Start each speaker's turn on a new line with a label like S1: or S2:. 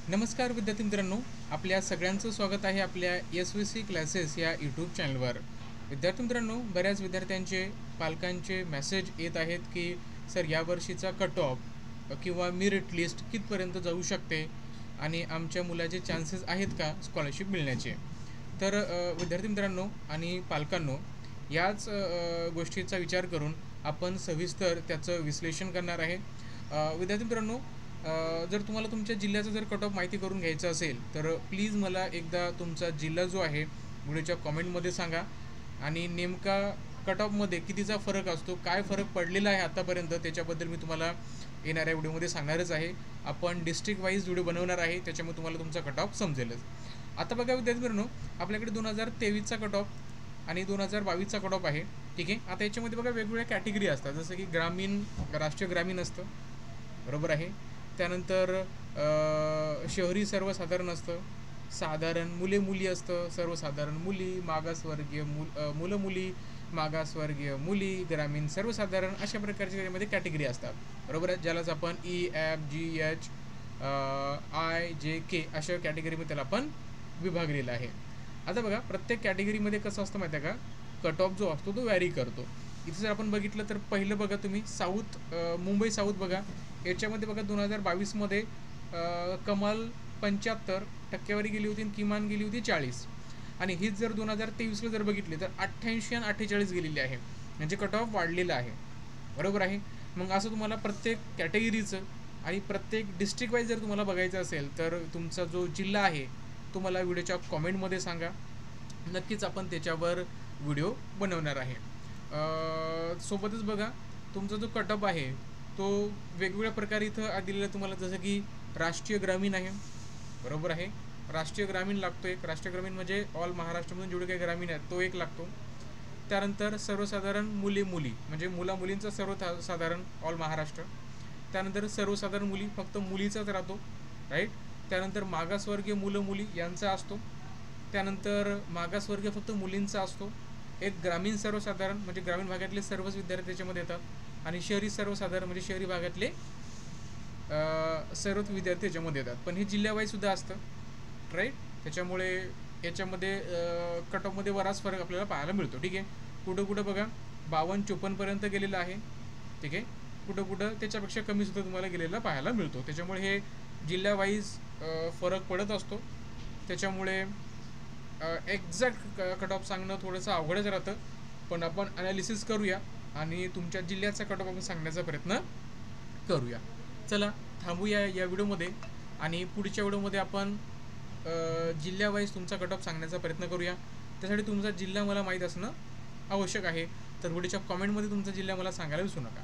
S1: नमस्कार विद्यार्थी मित्रांनो, आपल्या सगळ्यांचं स्वागत आहे आपल्या SVC क्लासेस या यूट्यूब चॅनलवर। विद्यार्थी मित्रांनो, बऱ्याच विद्यार्थ्यांचे पालकांचे मेसेज येत आहेत की सर यावर्षीचा कट ऑफ किंवा मेरिट लिस्ट कितपर्यंत जाऊ शकते आणि आमच्या मुलाचे चान्सेस आहेत का स्कॉलरशिप मिळण्याचे। तर विद्यार्थी मित्रांनो आणि पालकांनो, याच गोष्टीचा विचार करून आपण सविस्तर त्याचं विश्लेषण करणार आहे। विद्यार्थी मित्रांनो, जर तुम्हाला तुमच्या जिल्ह्याचा जर कट ऑफ माहिती करून घ्यायचं असेल तर प्लीज मला एकदा तुमचा जिल्हा जो आहे व्हिडिओच्या कॉमेंटमध्ये सांगा आणि नेमका कट ऑफमध्ये कितीचा फरक असतो, काय फरक पडलेला आहे आतापर्यंत, त्याच्याबद्दल मी तुम्हाला येणाऱ्या व्हिडिओमध्ये सांगणारच आहे। आपण डिस्ट्रिक्ट वाईज व्हिडिओ बनवणार आहे, त्याच्यामुळे तुम्हाला तुमचा कट ऑफ समजेलच। आता बघा विद्यार्थी मित्रांनो, आपल्याकडे 2023चा कट ऑफ आणि 2022चा कट ऑफ आहे, ठीक आहे। आता याच्यामध्ये बघा वेगवेगळ्या कॅटेगरी असतात, जसं की ग्रामीण, राष्ट्रीय ग्रामीण असतं, बरोबर आहे। त्यानंतर शहरी सर्वसाधारण असतं, साधारण मुले मुली असतं, सर्वसाधारण मुली, मागासवर्गीय मुलं मुली, मागासवर्गीय मुली, ग्रामीण सर्वसाधारण, अशा प्रकारच्या त्यामध्ये कॅटेगरी असतात, बरोबर आहे। ज्यालाच आपण EFGH IJK अशा कॅटेगरीमध्ये त्याला आपण विभागलेला आहे। आता बघा प्रत्येक कॅटेगरीमध्ये कसं असतं माहिती आहे का, कट ऑफ जो असतो तो व्हॅरी करतो। इथे जर आपण बघितलं तर पहिलं बघा तुम्ही साऊथ, मुंबई साऊथ बघा, याच्यामध्ये बघा 2022मध्ये कमाल 75 टक्केवारी गेली होती आणि किमान गेली होती 40, आणि हीच जर 2023ला जर बघितली तर 88 आणि 48 गेलेली आहे, म्हणजे कट ऑफ वाढलेला आहे, बरोबर आहे। मग असं तुम्हाला प्रत्येक कॅटेगरीचं आणि प्रत्येक डिस्ट्रिक्ट वाईज जर तुम्हाला बघायचं असेल तर तुमचा जो जिल्हा आहे तो मला व्हिडिओच्या कॉमेंटमध्ये सांगा, नक्कीच आपण त्याच्यावर व्हिडिओ बनवणार आहे। सोबतच बघा तुमचा जो कट ऑफ आहे तो वेगवेगळ्या प्रकारे इथं दिलेला तुम्हाला, जसं की राष्ट्रीय ग्रामीण आहे, बरोबर आहे। राष्ट्रीय ग्रामीण लागतो एक, राष्ट्रीय ग्रामीण म्हणजे ऑल महाराष्ट्रामधून जेवढे काही ग्रामीण आहेत तो एक लागतो। त्यानंतर सर्वसाधारण मुले मुली म्हणजे मुला मुलींचा सर्वसाधारण ऑल महाराष्ट्र। त्यानंतर सर्वसाधारण मुली फक्त मुलीचाच राहतो, राईट। त्यानंतर मागासवर्गीय मुलं मुली यांचा असतो। त्यानंतर मागासवर्गीय फक्त मुलींचा असतो। एक ग्रामीण सर्वसाधारण म्हणजे ग्रामीण भागातले सर्वच विद्यार्थी त्याच्यामध्ये येतात, आणि शहरी सर्वसाधारण म्हणजे शहरी भागातले सर्वच विद्यार्थी याच्यामध्ये येतात, पण हे जिल्ह्यावाईज सुद्धा असतं, राईट। त्याच्यामुळे याच्यामध्ये कट ऑफमध्ये बराच फरक आपल्याला पाहायला मिळतो, ठीक आहे। कुठं कुठं बघा 52-54पर्यंत गेलेलं आहे, ठीक आहे। कुठं कुठं त्याच्यापेक्षा कमी सुद्धा तुम्हाला गेलेला पाहायला मिळतो, त्याच्यामुळे हे जिल्ह्यावाईज फरक पडत असतो। त्याच्यामुळे एक्झॅक्ट कट ऑफ सांगणं थोडंसं अवघडच राहतं, पण आपण ॲनालिसिस करूया आणि तुमच्या जिल्ह्याचा कट ऑफ आपण सांगण्याचा प्रयत्न करूया। चला थांबूया या व्हिडिओमध्ये आणि पुढच्या व्हिडिओमध्ये आपण जिल्ह्यावाईज तुमचा कट ऑफ सांगण्याचा प्रयत्न करूया। त्यासाठी तुमचा जिल्हा मला माहीत असणं आवश्यक आहे, तर व्हिडिओच्या कॉमेंटमध्ये तुमचा जिल्हा मला सांगायला विसरू नका।